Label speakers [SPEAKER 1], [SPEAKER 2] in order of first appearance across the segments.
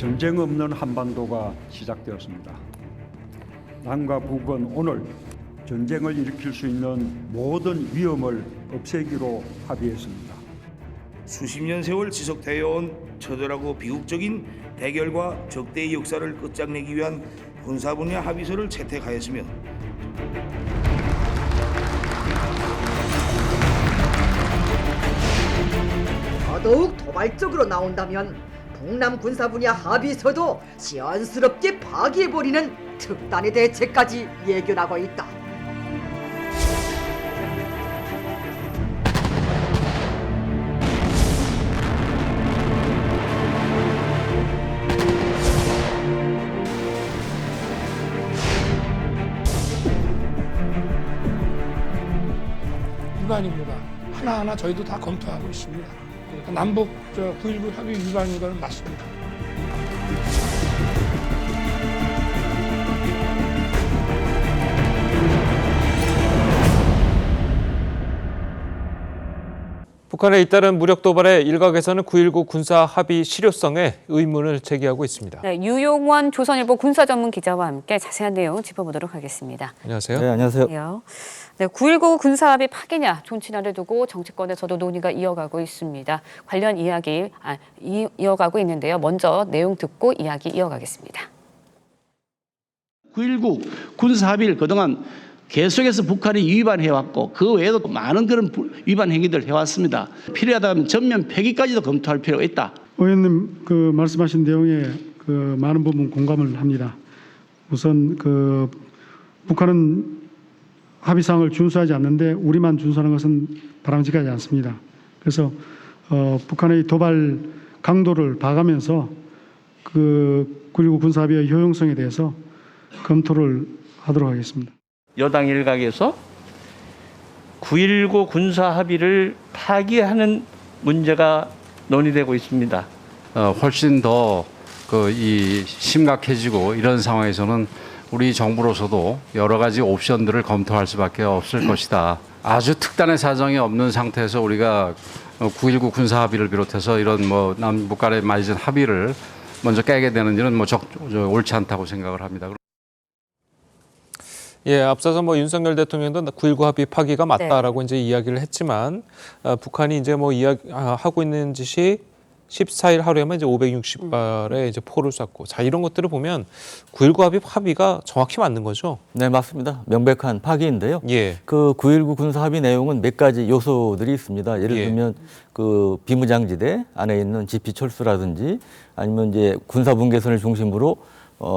[SPEAKER 1] 전쟁 없는 한반도가 시작되었습니다. 남과 북은 오늘 전쟁을 일으킬 수 있는 모든 위험을 없애기로 합의했습니다.
[SPEAKER 2] 수십 년 세월 지속되어 온 처절하고 비극적인 대결과 적대의 역사를 끝장내기 위한 군사 분야 합의서를 채택하였으며
[SPEAKER 3] 더더욱 도발적으로 나온다면 북남 군사 분야 합의서도 시원스럽게 파기해버리는 특단의 대책까지 예견하고 있다.
[SPEAKER 4] 위반입니다. 하나하나 저희도 다 검토하고 있습니다. 그러니까 남북 9.19 합의 위반인 건 맞습니다.
[SPEAKER 5] 북한의 잇따른 무력 도발에 일각에서는 9.19 군사 합의 실효성에 의문을 제기하고 있습니다.
[SPEAKER 6] 네, 유용원 조선일보 군사전문 기자와 함께 자세한 내용 짚어보도록 하겠습니다.
[SPEAKER 5] 안녕하세요.
[SPEAKER 7] 네, 안녕하세요.
[SPEAKER 6] 네, 9.19 군사합의 파기냐 존치냐를 두고 정치권에서도 논의가 이어가고 있습니다. 관련 이야기 이어가고 있는데요. 먼저 내용 듣고 이야기 이어가겠습니다.
[SPEAKER 8] 9.19 군사합의를 그동안 계속해서 북한이 위반해왔고 그 외에도 많은 그런 위반 행위들을 해왔습니다. 필요하다면 전면 폐기까지도 검토할 필요가 있다.
[SPEAKER 9] 의원님 말씀하신 내용에 많은 부분 공감을 합니다. 우선 북한은 합의사항을 준수하지 않는데 우리만 준수하는 것은 바람직하지 않습니다. 그래서 북한의 도발 강도를 봐가면서 9.19 군사합의의 효용성에 대해서 검토를 하도록 하겠습니다.
[SPEAKER 10] 여당 일각에서 9.19 군사 합의를 파기하는 문제가 논의되고 있습니다.
[SPEAKER 11] 훨씬 더 심각해지고 이런 상황에서는 우리 정부로서도 여러 가지 옵션들을 검토할 수밖에 없을 것이다. 아주 특단의 사정이 없는 상태에서 우리가 9.19 군사 합의를 비롯해서 이런 남북 간의 맺은 합의를 먼저 깨게 되는 일은 옳지 않다고 생각을 합니다.
[SPEAKER 5] 예, 앞서서 윤석열 대통령도 9.19 합의 파기가 맞다라고 이제 이야기를 했지만 북한이 이제 하고 있는 짓이 14일 하루에만 이제 560발의 이제 포를 쐈고, 자 이런 것들을 보면 9.19 합의가 정확히 맞는 거죠?
[SPEAKER 7] 네, 맞습니다. 명백한 파기인데요.
[SPEAKER 5] 예.
[SPEAKER 7] 9.19 군사 합의 내용은 몇 가지 요소들이 있습니다. 예를 들면 비무장지대 안에 있는 지피철수라든지 아니면 이제 군사 분계선을 중심으로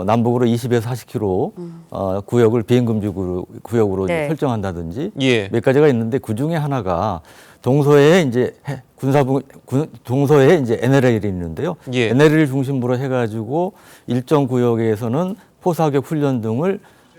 [SPEAKER 7] 남북으로 20에서 40km 구역을 비행금지 구역으로
[SPEAKER 6] 네.
[SPEAKER 7] 설정한다든지
[SPEAKER 5] 예.
[SPEAKER 7] 몇 가지가 있는데 그 중에 하나가 동서에 이제 동서에 이제 NLL이 있는데요.
[SPEAKER 5] 예.
[SPEAKER 7] NLL을 중심으로 해가지고 일정 구역에서는 포사격 훈련 등을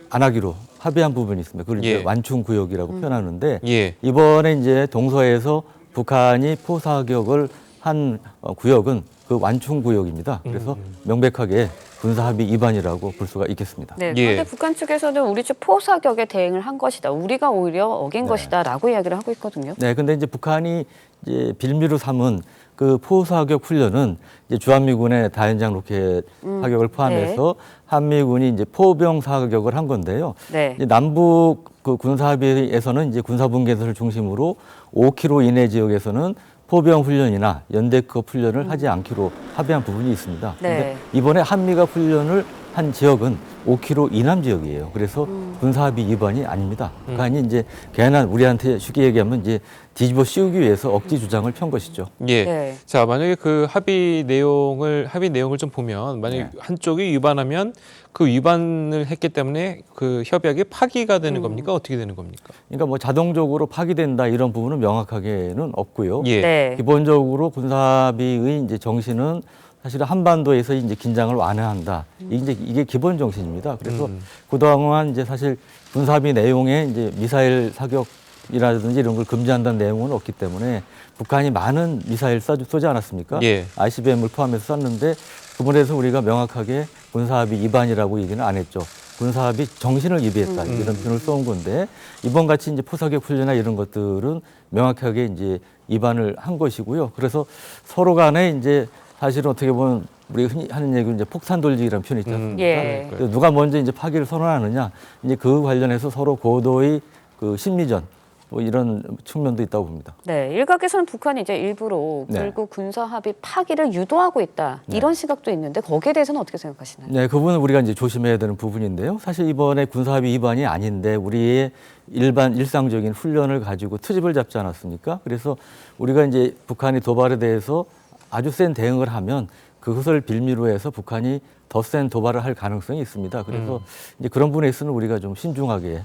[SPEAKER 7] 안 하기로 합의한 부분이 있습니다. 그걸 이제 완충 구역이라고 표현하는데 이번에 이제 동서에서 북한이 포사격을 한 구역은 그 완충 구역입니다. 그래서 명백하게 군사 합의 위반이라고 볼 수가 있겠습니다.
[SPEAKER 6] 네, 그런데 북한 측에서는 우리 쪽 포사격에 대응을 한 것이다. 우리가 오히려 어긴 것이다라고 이야기를 하고 있거든요.
[SPEAKER 7] 네, 근데 이제 북한이 이제 빌미로 삼은 그 포사격 훈련은 이제 주한미군의 다연장 로켓 사격을 포함해서 한미군이 이제 포병 사격을 한 건데요.
[SPEAKER 6] 네.
[SPEAKER 7] 이제 남북 군사 합의에서는 이제 군사 분계선을 중심으로 5km 이내 지역에서는 포병 훈련이나 연대급 훈련을 하지 않기로 합의한 부분이 있습니다. 그런데 이번에 한미가 훈련을 한 지역은 5km 이남 지역이에요. 그래서 군사 합의 위반이 아닙니다. 북한이 이제 괜한 우리한테 쉽게 얘기하면 이제 뒤집어 씌우기 위해서 억지 주장을 편 것이죠.
[SPEAKER 5] 예.
[SPEAKER 6] 네.
[SPEAKER 5] 자, 만약에 그 합의 내용을 좀 보면 만약에 한쪽이 위반하면 그 위반을 했기 때문에 그 협약이 파기가 되는 겁니까? 어떻게 되는 겁니까?
[SPEAKER 7] 그러니까 자동적으로 파기된다 이런 부분은 명확하게는 없고요.
[SPEAKER 5] 예.
[SPEAKER 6] 네.
[SPEAKER 7] 기본적으로 군사합의의 이제 정신은 사실은 한반도에서 이제 긴장을 완화한다. 이게 기본 정신입니다. 그래서 그동안 이제 사실 군사합의 내용에 이제 미사일 사격이라든지 이런 걸 금지한다는 내용은 없기 때문에 북한이 많은 미사일 쏘지 않았습니까? ICBM을 포함해서 쐈는데 그 부분에서 우리가 명확하게 군사합의 위반이라고 얘기는 안 했죠. 군사합의 정신을 위배했다 이런 표현을 써온 건데 이번 같이 이제 포사격 훈련이나 이런 것들은 명확하게 이제 위반을 한 것이고요. 그래서 서로 간에 이제 사실은 어떻게 보면 우리가 흔히 하는 얘기로 이제 폭탄 돌리기라는 표현이 있지 않습니까?
[SPEAKER 6] 예.
[SPEAKER 7] 그래서 누가 먼저 이제 파기를 선언하느냐, 이제 그 관련해서 서로 고도의 그 심리전 뭐 이런 측면도 있다고 봅니다.
[SPEAKER 6] 네, 일각에서는 북한이 이제 일부러
[SPEAKER 7] 네.
[SPEAKER 6] 9.19 군사 합의 파기를 유도하고 있다 이런 시각도 있는데 거기에 대해서는 어떻게 생각하시나요?
[SPEAKER 7] 네, 그 부분은 우리가 이제 조심해야 되는 부분인데요. 사실 이번에 군사합의 위반이 아닌데 우리의 일상적인 훈련을 가지고 트집을 잡지 않았습니까? 그래서 우리가 이제 북한이 도발에 대해서 아주 센 대응을 하면 그것을 빌미로 해서 북한이 더 센 도발을 할 가능성이 있습니다. 그래서 이제 그런 부분에 있어서는 우리가 좀 신중하게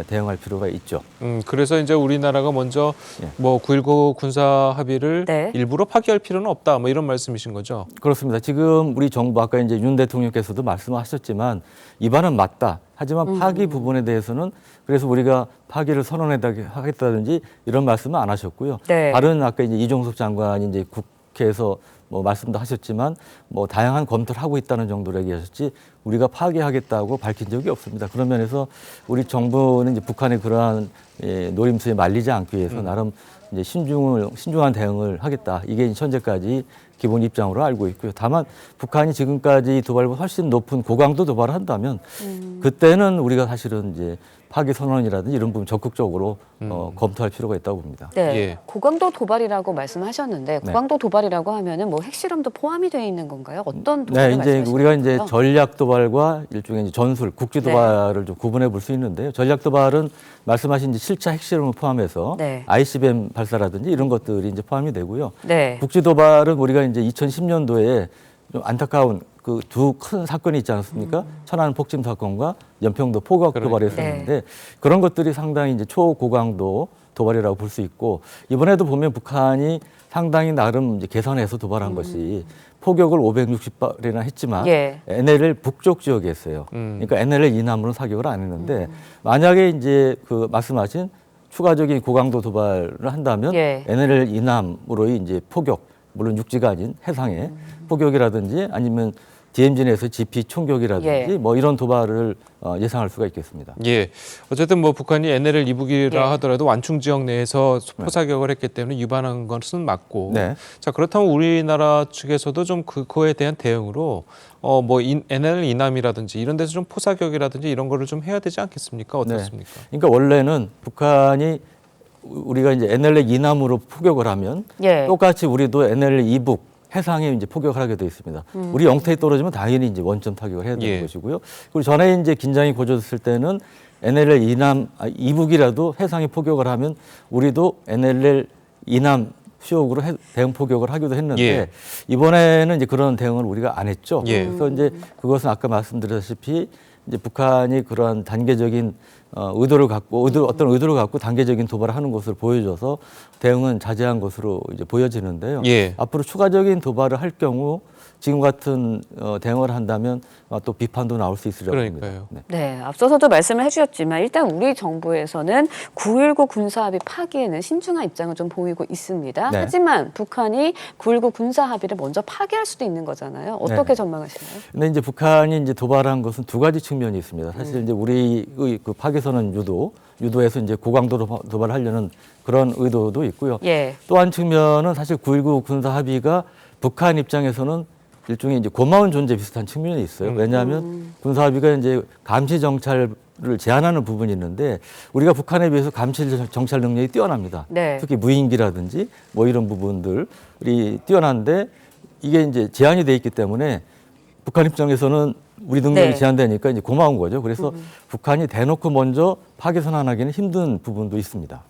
[SPEAKER 7] 대응할 필요가 있죠.
[SPEAKER 5] 그래서 이제 우리나라가 먼저
[SPEAKER 7] 예.
[SPEAKER 5] 뭐 9.19 군사 합의를
[SPEAKER 6] 네.
[SPEAKER 5] 일부러 파기할 필요는 없다, 뭐 이런 말씀이신 거죠?
[SPEAKER 7] 그렇습니다. 지금 우리 정부 아까 이제 윤 대통령께서도 말씀하셨지만 위반은 맞다. 하지만 파기 부분에 대해서는 그래서 우리가 파기를 선언하겠다든지 이런 말씀은 안 하셨고요.
[SPEAKER 6] 네.
[SPEAKER 7] 다른 아까 이제 이종섭 장관이 이제 국회에서 뭐 말씀도 하셨지만 뭐 다양한 검토를 하고 있다는 정도로 얘기하셨지 우리가 파기하겠다고 밝힌 적이 없습니다. 그런 면에서 우리 정부는 이제 북한의 그러한 노림수에 말리지 않기 위해서 나름 이제 신중한 대응을 하겠다. 이게 현재까지 기본 입장으로 알고 있고요. 다만 북한이 지금까지 도발보다 훨씬 높은 고강도 도발을 한다면 그때는 우리가 사실은 이제 파기 선언이라든지 이런 부분 적극적으로 검토할 필요가 있다고 봅니다.
[SPEAKER 6] 네,
[SPEAKER 7] 예.
[SPEAKER 6] 고강도 도발이라고 말씀하셨는데
[SPEAKER 7] 네.
[SPEAKER 6] 고강도 도발이라고 하면은 뭐 핵실험도 포함이 되어 있는 건가요? 어떤
[SPEAKER 7] 네,
[SPEAKER 6] 도발을
[SPEAKER 7] 이제
[SPEAKER 6] 말씀하시는
[SPEAKER 7] 우리가 이제
[SPEAKER 6] 건가요?
[SPEAKER 7] 전략 도발과 일종의 이제 전술, 국지 도발을 좀 구분해 볼 수 있는데요. 전략 도발은 말씀하신 이제 7차 핵실험을 포함해서
[SPEAKER 6] 네.
[SPEAKER 7] ICBM 발사라든지 이런 것들이 이제 포함이 되고요.
[SPEAKER 6] 네.
[SPEAKER 7] 국지 도발은 우리가 이제 2010년도에 좀 안타까운 그 두 큰 사건이 있지 않았습니까? 천안 폭침 사건과 연평도 포격 도발이 있었는데 그런 것들이 상당히 이제 초고강도 도발이라고 볼 수 있고 이번에도 보면 북한이 상당히 나름 이제 계산해서 도발한 것이 포격을 560발이나 했지만
[SPEAKER 6] 예.
[SPEAKER 7] NLL 북쪽 지역에 했어요. 그러니까 NLL 이남으로 사격을 안 했는데 만약에 이제 그 말씀하신 추가적인 고강도 도발을 한다면
[SPEAKER 6] 예.
[SPEAKER 7] NLL 이남으로의 이제 포격, 물론 육지가 아닌 해상의 포격이라든지 아니면 DMZ 내에서 GP 총격이라든지
[SPEAKER 6] 예.
[SPEAKER 7] 뭐 이런 도발을 예상할 수가 있겠습니다.
[SPEAKER 5] 예. 어쨌든 뭐 북한이 NLL 이북이라
[SPEAKER 6] 예.
[SPEAKER 5] 하더라도 완충 지역 내에서 포사격을 했기 때문에 위반한 것은 맞고.
[SPEAKER 7] 네.
[SPEAKER 5] 자, 그렇다면 우리나라 측에서도 좀 그거에 대한 대응으로 뭐 NLL 이남이라든지 이런 데서 좀 포사격이라든지 이런 거를 좀 해야 되지 않겠습니까? 어떻습니까?
[SPEAKER 7] 그러니까 원래는 북한이 우리가 이제 NLL 이남으로 포격을 하면
[SPEAKER 6] 예.
[SPEAKER 7] 똑같이 우리도 NLL 이북 해상에 이제 포격을 하게 돼 있습니다. 우리 영토에 떨어지면 당연히 이제 원점 타격을 해야 되는
[SPEAKER 5] 예.
[SPEAKER 7] 것이고요. 그리고 전에 이제 긴장이 고조됐을 때는 NLL 이북이라도 해상에 포격을 하면 우리도 NLL 이남 수역으로 대응 포격을 하기도 했는데
[SPEAKER 5] 예.
[SPEAKER 7] 이번에는 이제 그런 대응을 우리가 안 했죠.
[SPEAKER 5] 예.
[SPEAKER 7] 그래서 이제 그것은 아까 말씀드렸다시피 이제 북한이 그러한 단계적인 어떤 의도를 갖고 단계적인 도발을 하는 것을 보여줘서 대응은 자제한 것으로 이제 보여지는데요.
[SPEAKER 5] 예.
[SPEAKER 7] 앞으로 추가적인 도발을 할 경우 지금 같은 대응을 한다면 또 비판도 나올 수 있으리라고 봅니다.
[SPEAKER 5] 그러니까요.
[SPEAKER 7] 네.
[SPEAKER 6] 네, 앞서서도 말씀을 해주셨지만 일단 우리 정부에서는 9.19 군사합의 파기에는 신중한 입장을 좀 보이고 있습니다.
[SPEAKER 7] 네.
[SPEAKER 6] 하지만 북한이 9.19 군사합의를 먼저 파기할 수도 있는 거잖아요. 어떻게
[SPEAKER 7] 네.
[SPEAKER 6] 전망하시나요?
[SPEAKER 7] 근데 이제 북한이 이제 도발한 것은 두 가지 측면이 있습니다. 사실 이제 우리의 그 파기선언 유도에서 이제 고강도로 도발하려는 그런 의도도 있고요.
[SPEAKER 6] 예.
[SPEAKER 7] 또 한 측면은 사실 9.19 군사 합의가 북한 입장에서는 일종의 이제 고마운 존재 비슷한 측면이 있어요. 왜냐하면 군사 합의가 이제 감시 정찰을 제한하는 부분이 있는데 우리가 북한에 비해서 감시 정찰 능력이 뛰어납니다.
[SPEAKER 6] 네.
[SPEAKER 7] 특히 무인기라든지 뭐 이런 부분들이 뛰어난데 이게 이제 제한이 돼 있기 때문에 북한 입장에서는 우리 능력이
[SPEAKER 6] 네.
[SPEAKER 7] 제한되니까 이제 고마운 거죠. 그래서 북한이 대놓고 먼저 파기 선언하기는 힘든 부분도 있습니다.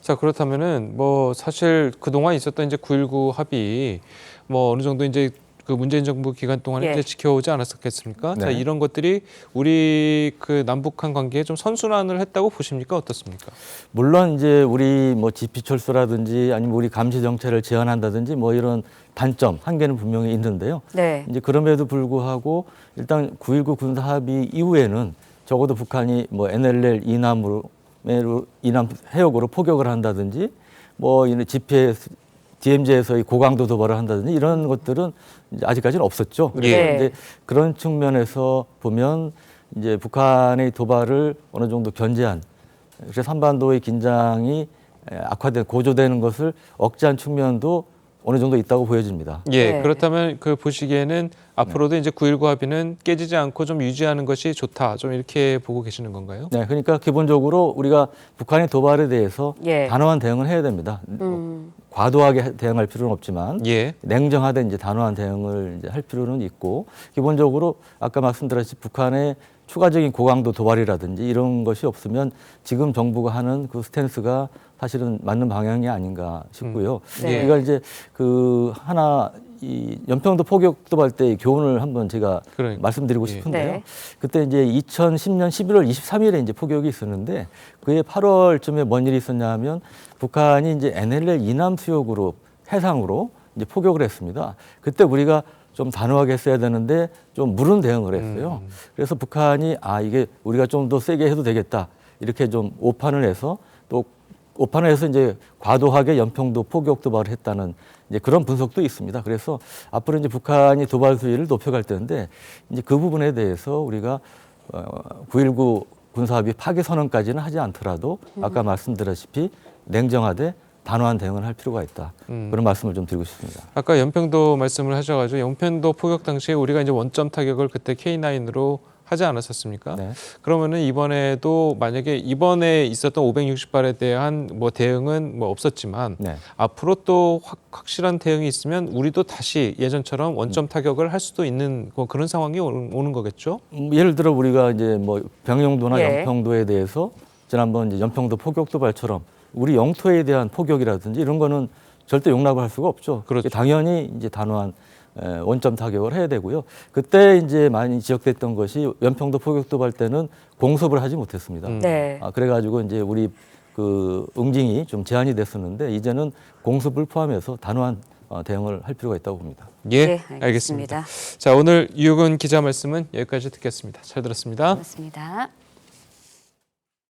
[SPEAKER 5] 자, 그렇다면은 뭐 사실 그동안 있었던 이제 9.19 합의 뭐 어느 정도 이제 그 문재인 정부 기간 동안에
[SPEAKER 6] 예.
[SPEAKER 5] 이제 지켜오지 않았었겠습니까?
[SPEAKER 7] 네.
[SPEAKER 5] 자, 이런 것들이 우리 그 남북한 관계에 좀 선순환을 했다고 보십니까? 어떻습니까?
[SPEAKER 7] 물론 이제 우리 뭐 GP 철수라든지 아니면 우리 감시 정찰을 제한한다든지 뭐 이런 단점 한계는 분명히 있는데요.
[SPEAKER 6] 네.
[SPEAKER 7] 이제 그럼에도 불구하고 일단 9.19 군사 합의 이후에는 적어도 북한이 뭐 NLL 이남 해역으로 포격을 한다든지 뭐 이런 GPS DMZ에서의 고강도 도발을 한다든지 이런 것들은 이제 아직까지는 없었죠. 그래서
[SPEAKER 6] 예.
[SPEAKER 7] 이제 그런 측면에서 보면 이제 북한의 도발을 어느 정도 견제한 그래서 한반도의 긴장이 고조되는 것을 억제한 측면도 어느 정도 있다고 보여집니다.
[SPEAKER 5] 예,
[SPEAKER 6] 네.
[SPEAKER 5] 그렇다면 그 보시기에는 앞으로도 이제 9.19 합의는 깨지지 않고 좀 유지하는 것이 좋다. 좀 이렇게 보고 계시는 건가요?
[SPEAKER 7] 네, 그러니까 기본적으로 우리가 북한의 도발에 대해서
[SPEAKER 6] 예.
[SPEAKER 7] 단호한 대응을 해야 됩니다. 과도하게 대응할 필요는 없지만
[SPEAKER 5] 예.
[SPEAKER 7] 냉정하되 이제 단호한 대응을 이제 할 필요는 있고 기본적으로 아까 말씀드렸듯이 북한의 추가적인 고강도 도발이라든지 이런 것이 없으면 지금 정부가 하는 그 스탠스가 사실은 맞는 방향이 아닌가 싶고요.
[SPEAKER 6] 네.
[SPEAKER 7] 우리가 이제 그 하나 이 연평도 포격 도발 때 교훈을 한번 제가
[SPEAKER 5] 그러니까.
[SPEAKER 7] 말씀드리고
[SPEAKER 5] 예.
[SPEAKER 7] 싶은데요.
[SPEAKER 6] 네.
[SPEAKER 7] 그때 이제 2010년 11월 23일에 이제 포격이 있었는데 그해 8월쯤에 뭔 일이 있었냐 하면 북한이 이제 NLL 이남 수역으로 해상으로 이제 포격을 했습니다. 그때 우리가 좀 단호하게 했어야 되는데 좀 무른 대응을 했어요. 그래서 북한이 이게 우리가 좀 더 세게 해도 되겠다. 이렇게 좀 오판을 해서 또 오판을 해서 이제 과도하게 연평도 포격 도발을 했다는 이제 그런 분석도 있습니다. 그래서 앞으로 이제 북한이 도발 수위를 높여갈 텐데 이제 그 부분에 대해서 우리가 9.19 군사합의 파기 선언까지는 하지 않더라도 아까 말씀드렸다시피 냉정하되 단호한 대응을 할 필요가 있다. 그런 말씀을 좀 드리고 싶습니다.
[SPEAKER 5] 아까 연평도 말씀을 하셔가지고 연평도 포격 당시에 우리가 이제 원점 타격을 그때 K9으로 하지 않았었습니까?
[SPEAKER 7] 네.
[SPEAKER 5] 그러면은 이번에도 만약에 이번에 있었던 560발에 대한 뭐 대응은 뭐 없었지만
[SPEAKER 7] 네.
[SPEAKER 5] 앞으로 또 확실한 대응이 있으면 우리도 다시 예전처럼 원점 타격을 할 수도 있는 뭐 그런 상황이 오는 거겠죠?
[SPEAKER 7] 예를 들어 우리가 이제 뭐 병영도나
[SPEAKER 6] 예.
[SPEAKER 7] 연평도에 대해서 지난번 이제 연평도 포격 도발처럼 우리 영토에 대한 포격이라든지 이런 거는 절대 용납을 할 수가 없죠.
[SPEAKER 5] 그렇죠.
[SPEAKER 7] 당연히 이제 단호한 원점 타격을 해야 되고요. 그때 이제 많이 지적됐던 것이 연평도 포격 도발 때는 공습을 하지 못했습니다.
[SPEAKER 6] 네.
[SPEAKER 7] 그래가지고 이제 우리 그 응징이 좀 제한이 됐었는데 이제는 공습을 포함해서 단호한 대응을 할 필요가 있다고 봅니다.
[SPEAKER 5] 예,
[SPEAKER 6] 네,
[SPEAKER 5] 알겠습니다. 자, 오늘 유근 기자 말씀은 여기까지 듣겠습니다. 잘 들었습니다.
[SPEAKER 6] 고맙습니다.